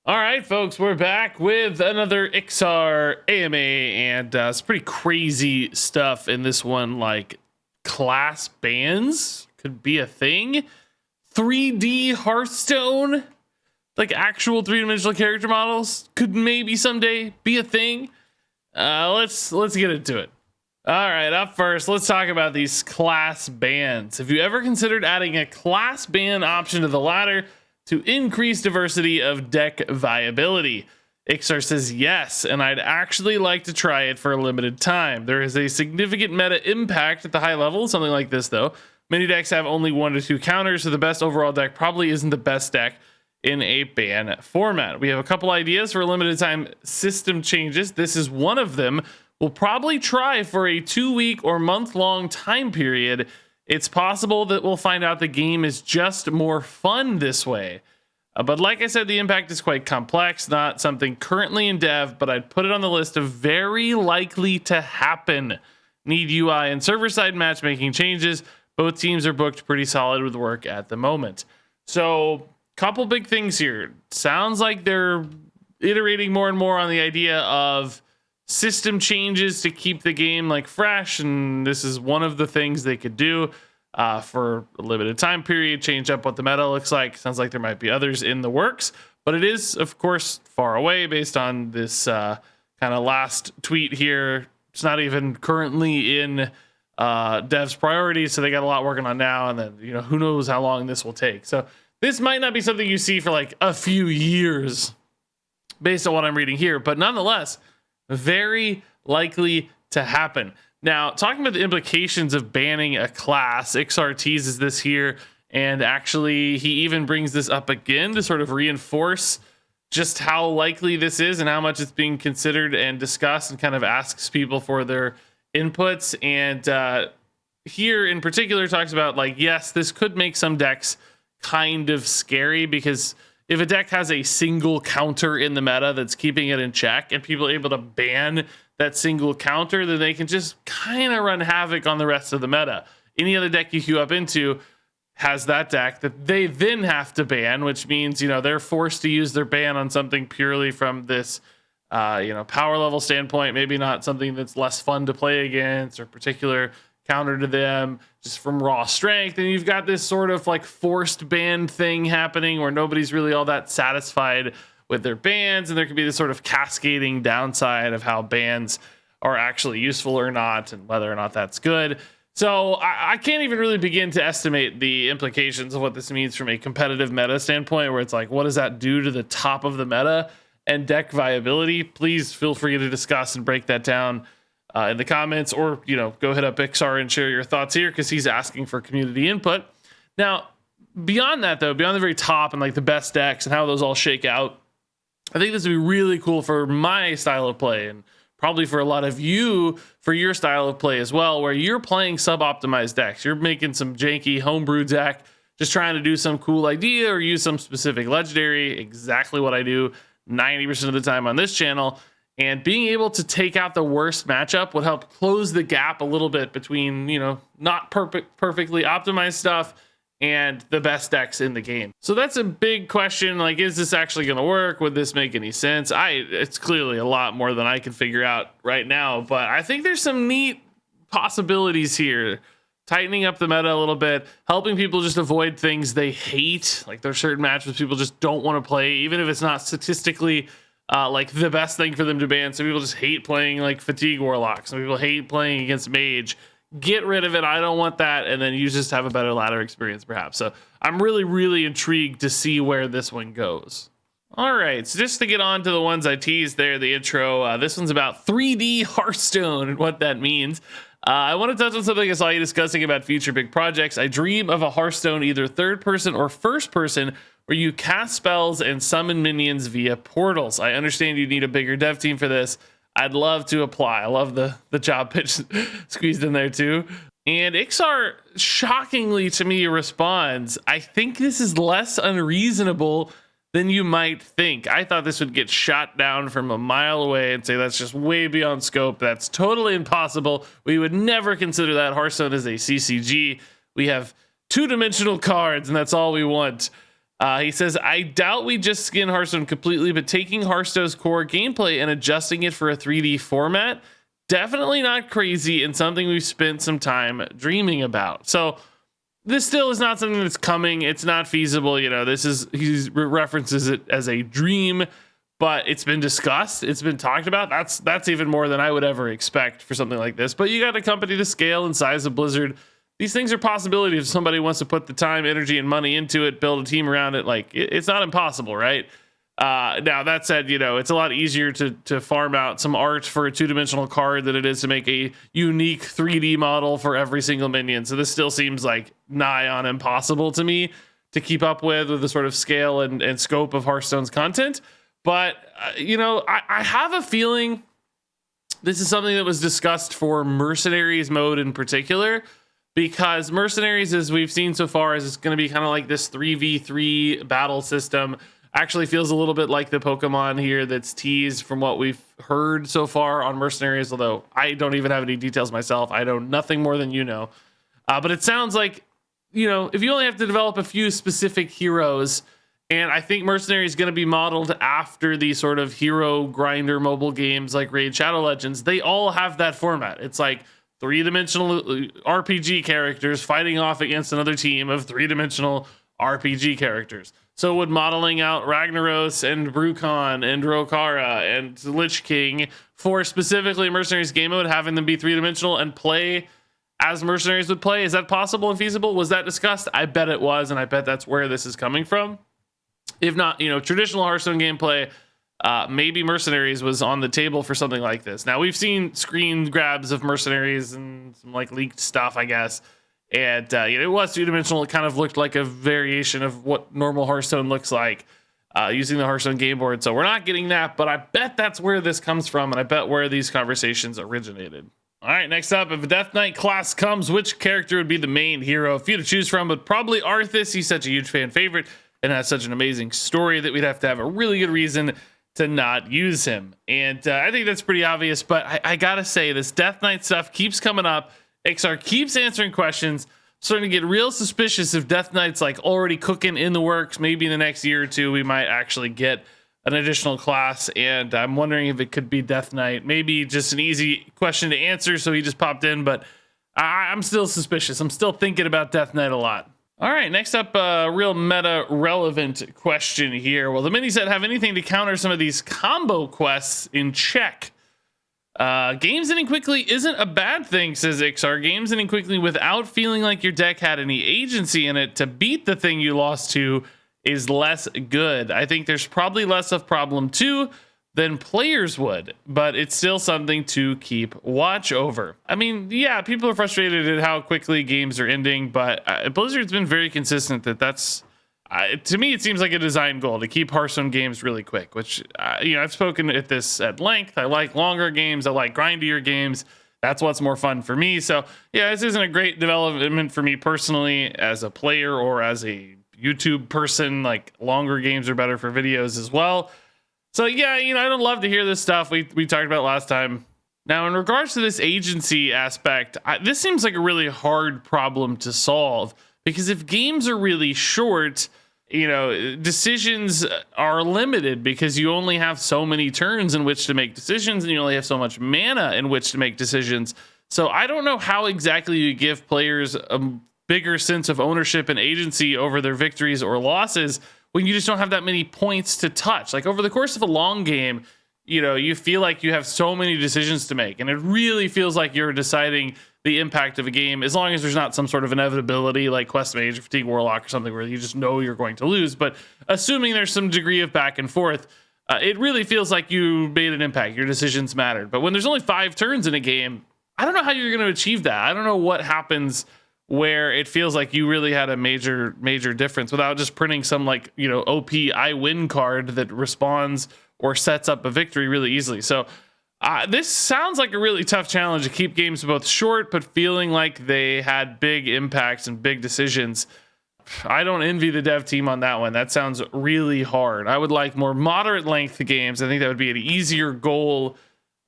All right, folks, we're back with another Iksar AMA, and it's pretty crazy stuff in this one. Like, class bans could be a thing. 3D Hearthstone, like actual three-dimensional character models, could maybe someday be a thing. Let's get into it. All right, up first, let's talk about these class bans. Have you ever considered adding a class ban option to the ladder to increase diversity of deck viability? Iksar says yes, and I'd actually like to try it for a limited time. There is a significant meta impact at the high level, something like this though. Many decks have only 1 to 2 counters, so the best overall deck probably isn't the best deck in a ban format. We have a couple ideas for limited time system changes. This is one of them. We'll probably try for a 2-week or month-long time period. It's possible that we'll find out the game is just more fun this way. But like I said, the impact is quite complex, not something currently in dev, but I'd put it on the list of very likely to happen. Need UI and server-side matchmaking changes. Both teams are booked pretty solid with work at the moment. So, couple big things here. Sounds like they're iterating more and more on the idea of system changes to keep the game like fresh, and this is one of the things they could do for a limited time period. Change up what the meta looks like. Sounds like there might be others in the works, but it is of course far away based on this kind of last tweet here. It's not even currently in dev's priorities, so they got a lot working on now, and then who knows how long this will take. So this might not be something you see for like a few years based on what I'm reading here, but nonetheless very likely to happen. Now, talking about the implications of banning a class, Iksar teases this here, and actually he even brings this up again to sort of reinforce just how likely this is and how much it's being considered and discussed, and kind of asks people for their inputs. And here in particular talks about, like, yes, this could make some decks kind of scary, because if a deck has a single counter in the meta that's keeping it in check and people are able to ban that single counter, then they can just kind of run havoc on the rest of the meta. Any other deck you queue up into has that deck that they then have to ban, which means, they're forced to use their ban on something purely from this, power level standpoint, maybe not something that's less fun to play against or particular counter to them, just from raw strength. And you've got this sort of like forced ban thing happening where nobody's really all that satisfied with their bans, and there could be this sort of cascading downside of how bans are actually useful or not, and whether or not that's good. So I can't even really begin to estimate the implications of what this means from a competitive meta standpoint, where it's like, what does that do to the top of the meta and deck viability? Please feel free to discuss and break that down in the comments, or go hit up Iksar and share your thoughts here, because he's asking for community input. Now, beyond that though, beyond the very top and like the best decks and how those all shake out, I think this would be really cool for my style of play, and probably for a lot of you for your style of play as well, where you're playing sub-optimized decks. You're making some janky homebrew deck, just trying to do some cool idea or use some specific legendary, exactly what I do 90% of the time on this channel. And being able to take out the worst matchup would help close the gap a little bit between, not perfectly optimized stuff and the best decks in the game. So that's a big question. Like, is this actually going to work? Would this make any sense? It's clearly a lot more than I can figure out right now, but I think there's some neat possibilities here. Tightening up the meta a little bit, helping people just avoid things they hate. Like, there's certain matches people just don't want to play, even if it's not statistically like the best thing for them to ban. Some people just hate playing like Fatigue Warlock. Some people hate playing against Mage. Get rid of it. I don't want that. And then you just have a better ladder experience perhaps. So I'm really, really intrigued to see where this one goes. All right, so just to get on to the ones I teased there, the intro, this one's about 3D Hearthstone and what that means. I want to touch on something I saw you discussing about future big projects. I dream of a Hearthstone, either third person or first person, where you cast spells and summon minions via portals. I understand you need a bigger dev team for this. I'd love to apply. I love the job pitch squeezed in there too. And Iksar shockingly to me responds, I think this is less unreasonable than you might think. I thought this would get shot down from a mile away and say that's just way beyond scope. That's totally impossible. We would never consider that. Hearthstone is a CCG. We have two-dimensional cards and that's all we want. He says, I doubt we just skin Hearthstone completely, but taking Hearthstone's core gameplay and adjusting it for a 3D format, definitely not crazy and something we've spent some time dreaming about. So this still is not something that's coming. It's not feasible. You know, he references it as a dream, but it's been discussed. It's been talked about. That's even more than I would ever expect for something like this. But you got a company the scale and size of Blizzard. These things are possibilities if somebody wants to put the time, energy, and money into it, build a team around it. Like, it's not impossible, right? Now, that said, you know, it's a lot easier to farm out some art for a two-dimensional card than it is to make a unique 3D model for every single minion. So this still seems like nigh on impossible to me to keep up with the sort of scale and scope of Hearthstone's content. But, you know, I have a feeling this is something that was discussed for Mercenaries mode in particular, because Mercenaries, as we've seen so far, is going to be kind of like this 3v3 battle system. Actually feels a little bit like the Pokemon here that's teased from what we've heard so far on Mercenaries, although I don't even have any details myself. I know nothing more than you know. But it sounds like, you know, if you only have to develop a few specific heroes, and I think Mercenaries is going to be modeled after the sort of hero grinder mobile games like Raid Shadow Legends, they all have that format. It's like three-dimensional RPG characters fighting off against another team of three-dimensional RPG characters. So would modeling out Ragnaros and Brucon and Rokara and Lich King for specifically Mercenaries game mode, having them be three-dimensional and play as Mercenaries would play, is that possible and feasible? Was that discussed? I bet it was, and I bet that's where this is coming from. If not, you know, traditional Hearthstone gameplay, maybe Mercenaries was on the table for something like this. Now, we've seen screen grabs of Mercenaries and some like leaked stuff, I guess. And you know, it was two-dimensional. It kind of looked like a variation of what normal Hearthstone looks like using the Hearthstone game board. So we're not getting that, but I bet that's where this comes from, and I bet where these conversations originated. All right, next up, if a Death Knight class comes, which character would be the main hero? A few to choose from, but probably Arthas. He's such a huge fan favorite and has such an amazing story that we'd have to have a really good reason to not use him. And I think that's pretty obvious, but I gotta say, this Death Knight stuff keeps coming up. Iksar keeps answering questions. Starting to get real suspicious if Death Knight's like already cooking in the works. Maybe in the next year or two, we might actually get an additional class. And I'm wondering if it could be Death Knight. Maybe just an easy question to answer, so he just popped in. But I'm still suspicious. I'm still thinking about Death Knight a lot. All right, next up, a real meta relevant question here. Will the mini set have anything to counter some of these combo quests in check? Games ending quickly isn't a bad thing, says Iksar. Games ending quickly without feeling like your deck had any agency in it to beat the thing you lost to is less good. I think there's probably less of problem too than players would, but it's still something to keep watch over. I mean, yeah, people are frustrated at how quickly games are ending, but Blizzard's been very consistent that's to me, it seems like a design goal to keep Hearthstone games really quick, which, you know, I've spoken at this at length. I like longer games. I like grindier games. That's what's more fun for me. So yeah, this isn't a great development for me personally as a player or as a YouTube person. Like, longer games are better for videos as well. So yeah, you know, I don't love to hear this stuff we talked about last time. Now, in regards to this agency aspect, this seems like a really hard problem to solve, because if games are really short, you know, decisions are limited because you only have so many turns in which to make decisions, and you only have so much mana in which to make decisions. So I don't know how exactly you give players a bigger sense of ownership and agency over their victories or losses when you just don't have that many points to touch. Like, over the course of a long game, you know, you feel like you have so many decisions to make, and it really feels like you're deciding the impact of a game, as long as there's not some sort of inevitability like Quest Mage or Fatigue Warlock or something where you just know you're going to lose. But assuming there's some degree of back and forth, it really feels like you made an impact. Your decisions mattered. But when there's only 5 turns in a game, I don't know how you're going to achieve that. I don't know what happens where it feels like you really had a major difference without just printing some, like, you know, OP I win card that responds or sets up a victory really easily. So this sounds like a really tough challenge to keep games both short, but feeling like they had big impacts and big decisions. I don't envy the dev team on that one. That sounds really hard. I would like more moderate length games. I think that would be an easier goal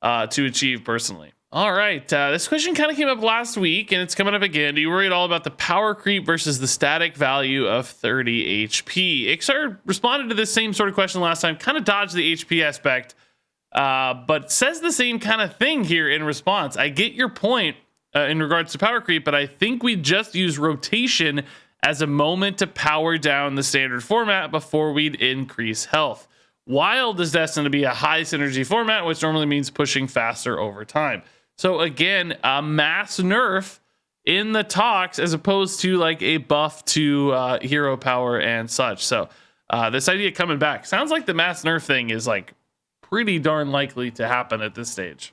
to achieve personally. All right, this question kind of came up last week, and it's coming up again. Do you worry at all about the power creep versus the static value of 30 HP? Iksar responded to this same sort of question last time, kind of dodged the HP aspect, but says the same kind of thing here in response. I get your point in regards to power creep, but I think we just use rotation as a moment to power down the standard format before we'd increase health. Wild is destined to be a high synergy format, which normally means pushing faster over time. So again, a mass nerf in the talks as opposed to like a buff to hero power and such. So this idea coming back sounds like the mass nerf thing is like pretty darn likely to happen at this stage.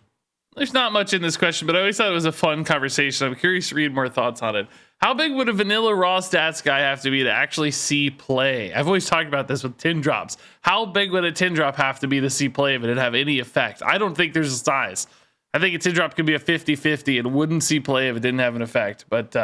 There's not much in this question, but I always thought it was a fun conversation. I'm curious to read more thoughts on it. How big would a vanilla raw stats guy have to be to actually see play? I've always talked about this with tin drops. How big would a tin drop have to be to see play if it didn't have any effect? I don't think there's a size. I think a tin drop could be a 50-50 and wouldn't see play if it didn't have an effect. But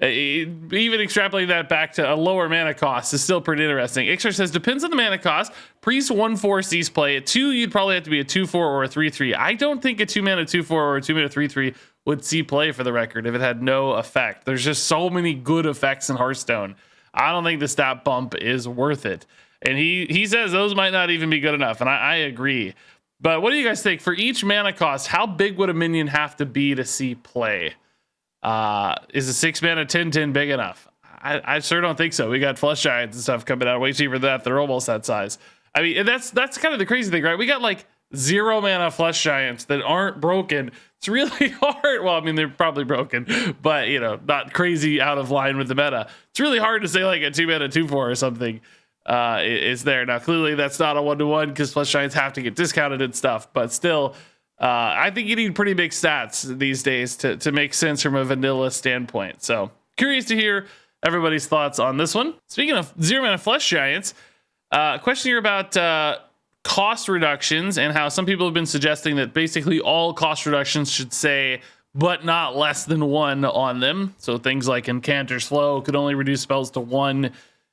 even extrapolating that back to a lower mana cost is still pretty interesting. Iksar says, depends on the mana cost. Priest 1/4 sees play. At 2, you'd probably have to be a 2/4 or a 3/3. I don't think a 2-mana 2/4 or a 2-mana 3/3 would see play for the record if it had no effect. There's just so many good effects in Hearthstone. I don't think the stat bump is worth it. And he says those might not even be good enough, and I agree. But what do you guys think? For each mana cost, how big would a minion have to be to see play? Is a 6-mana 10/10 big enough? I sure don't think so. We got Flush Giants and stuff coming out way cheaper than that. They're almost that size. I mean, and that's kind of the crazy thing, right? We got like 0-mana Flush Giants that aren't broken. It's really hard. Well, I mean, they're probably broken, but you know, not crazy out of line with the meta. It's really hard to say like a 2-mana 2/4 or something is there. Now, clearly that's not a 1-to-1 because Flush Giants have to get discounted and stuff, but still, I think you need pretty big stats these days to make sense from a vanilla standpoint. So curious to hear everybody's thoughts on this one. Speaking of 0-mana Flush Giants, question here about cost reductions and how some people have been suggesting that basically all cost reductions should say, but not less than 1 on them. So things like Incanter's Flow could only reduce spells to 1,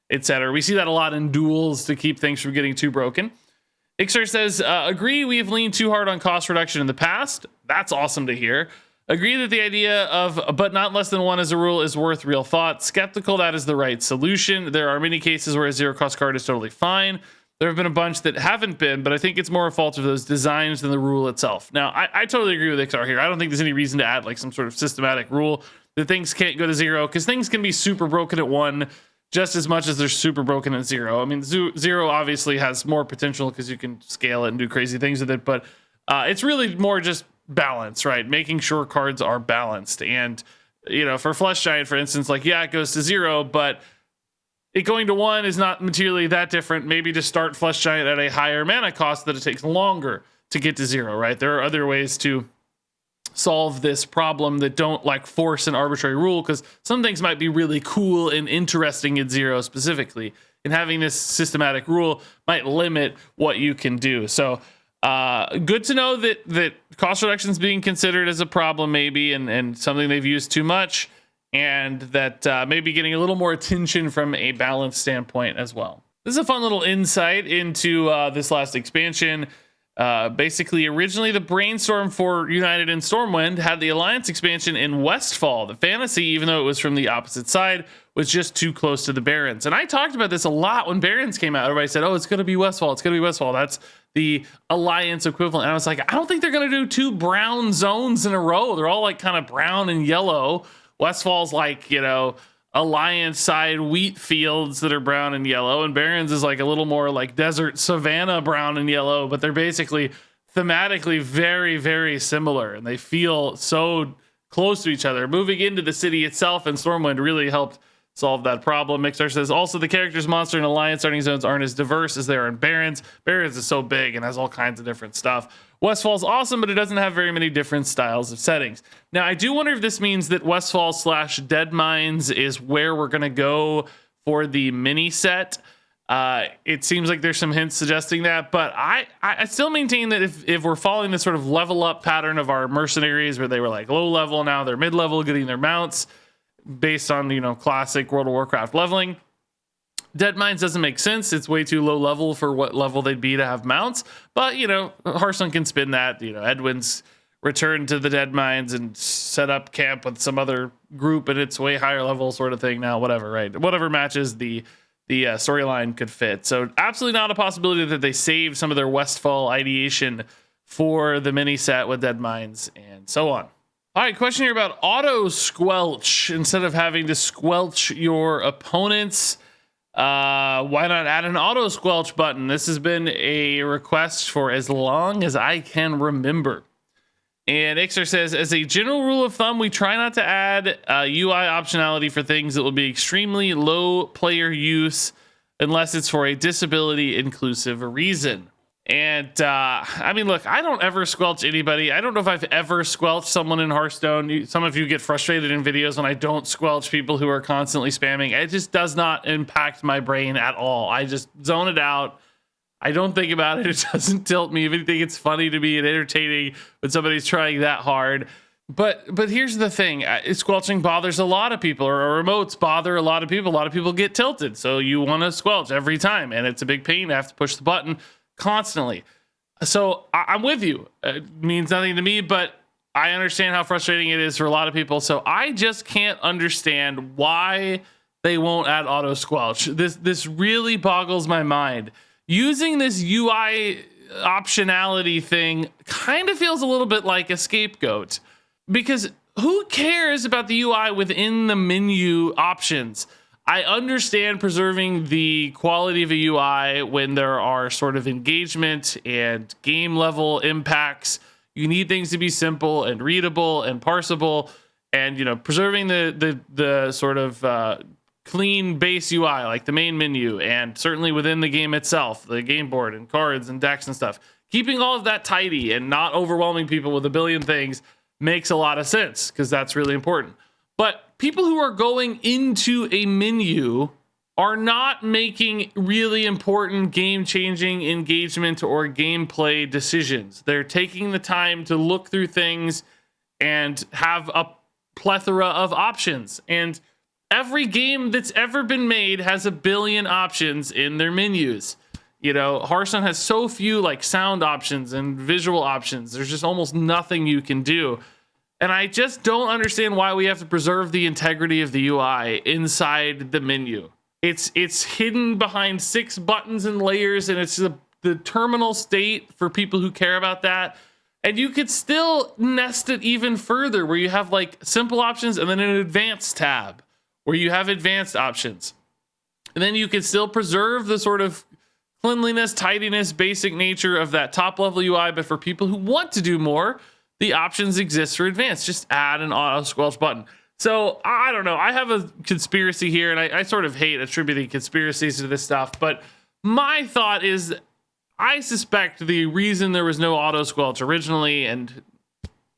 etc. We see that a lot in duels to keep things from getting too broken. Iksar says, agree, we've leaned too hard on cost reduction in the past. That's awesome to hear. Agree that the idea of but not less than 1 as a rule is worth real thought. Skeptical that is the right solution. There are many cases where a 0-cost card is totally fine. There have been a bunch that haven't been, but I think it's more a fault of those designs than the rule itself. Now, I totally agree with Iksar here. I don't think there's any reason to add like some sort of systematic rule that things can't go to 0, because things can be super broken at 1 just as much as they're super broken at 0. I mean, 0 obviously has more potential because you can scale it and do crazy things with it, but it's really more just balance, right? Making sure cards are balanced. And, you know, for Flush Giant, for instance, like, yeah, it goes to 0, but it going to 1 is not materially that different. Maybe just start Flush Giant at a higher mana cost that it takes longer to get to 0, right? There are other ways to solve this problem that don't like force an arbitrary rule, because some things might be really cool and interesting at 0 specifically, and having this systematic rule might limit what you can do. So good to know that cost reduction is being considered as a problem maybe, and something they've used too much, and that maybe getting a little more attention from a balance standpoint as well. This is a fun little insight into this last expansion. Basically, originally the brainstorm for United and Stormwind had the Alliance expansion in Westfall. The fantasy, even though it was from the opposite side, was just too close to the Barrens. And I talked about this a lot when Barrens came out. Everybody said, oh, it's going to be Westfall. It's going to be Westfall. That's the Alliance equivalent. And I was like, I don't think they're going to do 2 brown zones in a row. They're all like kind of brown and yellow. Westfall's like, you know, Alliance side wheat fields that are brown and yellow, and Barrens is like a little more like desert savanna brown and yellow, but they're basically thematically very, very similar, and they feel so close to each other. Moving into the city itself and Stormwind really helped solve that problem. Iksar says, also the characters, monster, and Alliance starting zones aren't as diverse as they are in Barrens. Barrens is so big and has all kinds of different stuff. Westfall's awesome, but it doesn't have very many different styles of settings. Now, I do wonder if this means that Westfall / Dead Mines is where we're going to go for the mini set. It seems like there's some hints suggesting that, but I still maintain that if we're following this sort of level up pattern of our mercenaries, where they were like low level, now they're mid level, getting their mounts based on, you know, classic World of Warcraft leveling, Dead Mines doesn't make sense. It's way too low level for what level they'd be to have mounts. But, you know, Hearthstone can spin that. You know, Edwin's return to the dead mines and set up camp with some other group and it's way higher level sort of thing now, whatever, right? Whatever matches the storyline could fit. So absolutely not a possibility that they save some of their Westfall ideation for the mini set with dead mines and so on. All right, question here about Auto-Squelch. Instead of having to squelch your opponents, why not add an Auto-Squelch button? This has been a request for as long as I can remember. And Iksar says, as a general rule of thumb, we try not to add UI optionality for things that will be extremely low player use unless it's for a disability inclusive reason. And I mean, look, I don't ever squelch anybody. I don't know if I've ever squelched someone in Hearthstone. Some of you get frustrated in videos when I don't squelch people who are constantly spamming. It just does not impact my brain at all. I just zone it out. I don't think about it. It doesn't tilt me. If anything, it's funny to me and entertaining when somebody's trying that hard. But here's the thing. Squelching bothers a lot of people, or remotes bother a lot of people. A lot of people get tilted. So you want to squelch every time. And it's a big pain to have to push the button constantly. So I'm with you. It means nothing to me, but I understand how frustrating it is for a lot of people. So I just can't understand why they won't add Auto-Squelch. This really boggles my mind. Using this UI optionality thing kind of feels a little bit like a scapegoat, because who cares about the UI within the menu options? I understand preserving the quality of a UI when there are sort of engagement and game level impacts. You need things to be simple and readable and parsable, and preserving the sort of clean base UI like the main menu, and certainly within the game itself, the game board and cards and decks and stuff. Keeping all of that tidy and not overwhelming people with a billion things makes a lot of sense, because that's really important. But people who are going into a menu are not making really important game-changing engagement or gameplay decisions. They're taking the time to look through things and have a plethora of options. And every game that's ever been made has a billion options in their menus. Hearthstone has so few like sound options and visual options. There's just almost nothing you can do. And I just don't understand why we have to preserve the integrity of the UI inside the menu. It's hidden behind 6 buttons and layers, and it's the terminal state for people who care about that. And you could still nest it even further, where you have like simple options and then an advanced tab where you have advanced options. And then you can still preserve the sort of cleanliness, tidiness, basic nature of that top level UI. But for people who want to do more, the options exist for advanced. Just add an Auto-Squelch button. So I don't know. I have a conspiracy here, and I sort of hate attributing conspiracies to this stuff. But my thought is, I suspect the reason there was no Auto-Squelch originally, and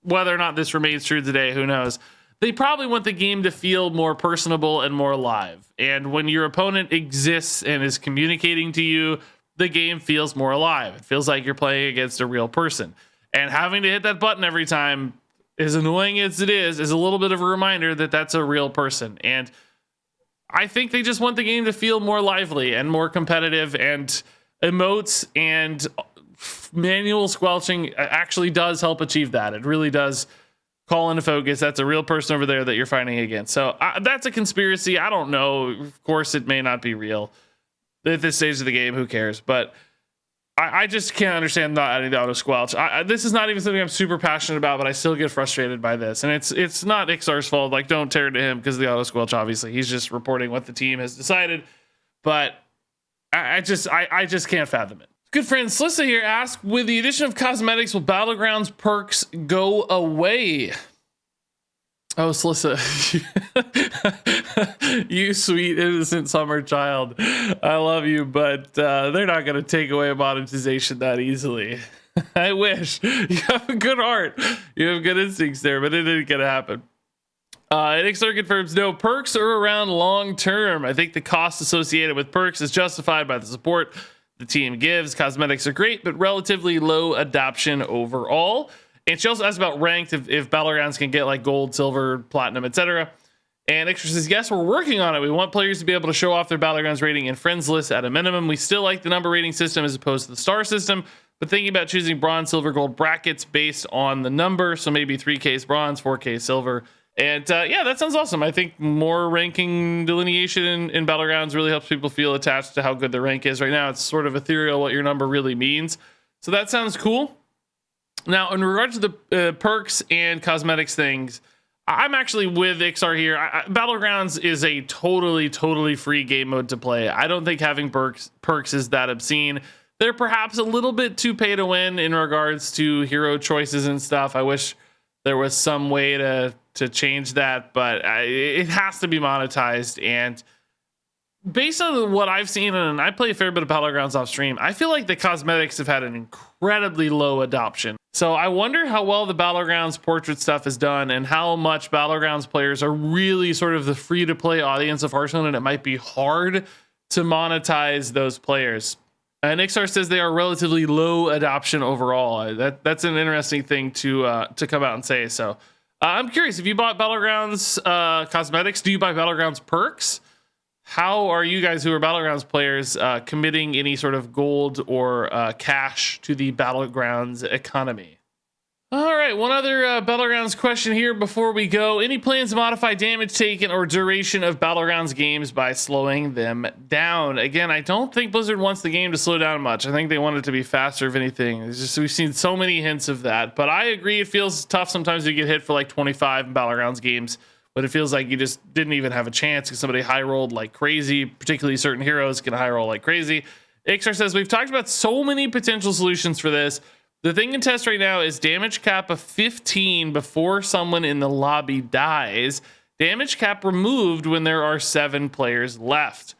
whether or not this remains true today, who knows, they probably want the game to feel more personable and more alive. And when your opponent exists and is communicating to you, the game feels more alive. It feels like you're playing against a real person. And having to hit that button every time, as annoying as it is a little bit of a reminder that that's a real person. And I think they just want the game to feel more lively and more competitive, and emotes and manual squelching actually does help achieve that. It really does call into focus. That's a real person over there that you're fighting against. So that's a conspiracy. I don't know. Of course, it may not be real at this stage of the game. Who cares? But I just can't understand not adding the Auto-Squelch. This is not even something I'm super passionate about, but I still get frustrated by this. And it's not Iksar's fault. Like, don't tear it to him because of the Auto-Squelch, obviously. He's just reporting what the team has decided. But I just can't fathom it. Good friend Slissa here asks, with the addition of cosmetics, will Battlegrounds perks go away? Oh, Slissa, you sweet, innocent summer child. I love you, but they're not going to take away monetization that easily. I wish. You have a good heart. You have good instincts there, but it ain't going to happen. Iksar confirms no, perks are around long term. I think the cost associated with perks is justified by the support the team gives. Cosmetics are great, but relatively low adoption overall. And she also asked about ranked, if Battlegrounds can get like gold, silver, platinum, etc. And Iksar says, yes, we're working on it. We want players to be able to show off their Battlegrounds rating in friends list at a minimum. We still like the number rating system as opposed to the star system, but thinking about choosing bronze, silver, gold brackets based on the number. So maybe 3K is bronze, 4K is silver. And yeah, that sounds awesome. I think more ranking delineation in Battlegrounds really helps people feel attached to how good their rank is. Right now, it's sort of ethereal what your number really means. So that sounds cool. Now, in regards to the perks and cosmetics things, I'm actually with Iksar here. Battlegrounds is a totally free game mode to play. I don't think having perks is that obscene. They're perhaps a little bit too pay to win in regards to hero choices and stuff. I wish there was some way to change that, but it has to be monetized. And based on what I've seen, and I play a fair bit of Battlegrounds off stream, I feel like the cosmetics have had an incredibly low adoption. So I wonder how well the Battlegrounds portrait stuff is done and how much Battlegrounds players are really sort of the free-to-play audience of Hearthstone, and it might be hard to monetize those players. And Iksar says they are relatively low adoption overall. That's an interesting thing to come out and say. So I'm curious, if you bought Battlegrounds cosmetics, do you buy Battlegrounds perks? How are you guys who are Battlegrounds players committing any sort of gold or cash to the Battlegrounds economy? All right, one other Battlegrounds question here before we go. Any plans to modify damage taken or duration of Battlegrounds games by slowing them down? Again, I don't think Blizzard wants the game to slow down much. I think they want it to be faster, if anything. It's just, we've seen so many hints of that. But I agree, it feels tough sometimes to get hit for like 25 in Battlegrounds games, but it feels like you just didn't even have a chance because somebody high rolled like crazy. Particularly certain heroes can high roll like crazy. Iksar says, we've talked about so many potential solutions for this. The thing in test right now is damage cap of 15 before someone in the lobby dies. Damage cap removed when there are 7 players left.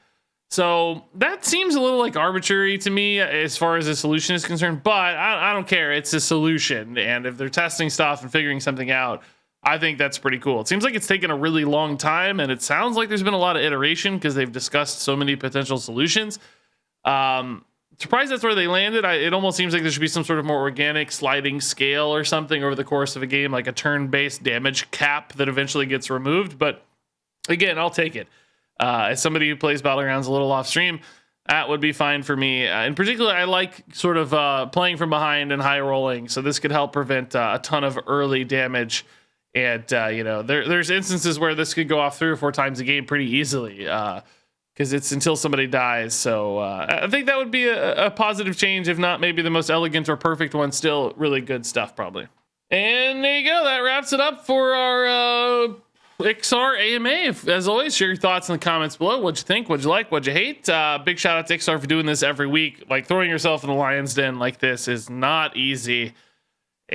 So that seems a little like arbitrary to me as far as a solution is concerned, but I don't care. It's a solution. And if they're testing stuff and figuring something out, I think that's pretty cool. It seems like it's taken a really long time, and it sounds like there's been a lot of iteration because they've discussed so many potential solutions. Surprised that's where they landed. It almost seems like there should be some sort of more organic sliding scale or something over the course of a game, like a turn-based damage cap that eventually gets removed. But again, I'll take it. As somebody who plays Battlegrounds a little off stream, that would be fine for me. In particular, I like sort of playing from behind and high rolling, so this could help prevent a ton of early damage. And you know, there's instances where this could go off 3 or 4 times a game pretty easily. Because it's until somebody dies. So I think that would be a positive change, if not maybe the most elegant or perfect one. Still really good stuff, probably. And there you go. That wraps it up for our Iksar AMA. As always, share your thoughts in the comments below. What'd you think? What'd you like? What'd you hate? Big shout out to Iksar for doing this every week. Like, throwing yourself in the lion's den like this is not easy.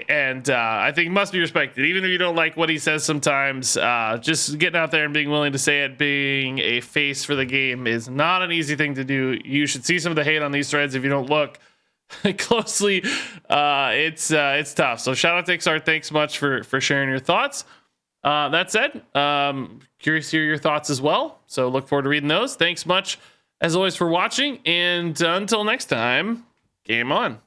And I think must be respected, even if you don't like what he says sometimes. Just getting out there and being willing to say it, being a face for the game, is not an easy thing to do. You should see some of the hate on these threads if you don't look closely. It's tough. So shout out to Iksar. Thanks much for sharing your thoughts. That said, curious to hear your thoughts as well. So look forward to reading those. Thanks much, as always, for watching. And until next time, game on.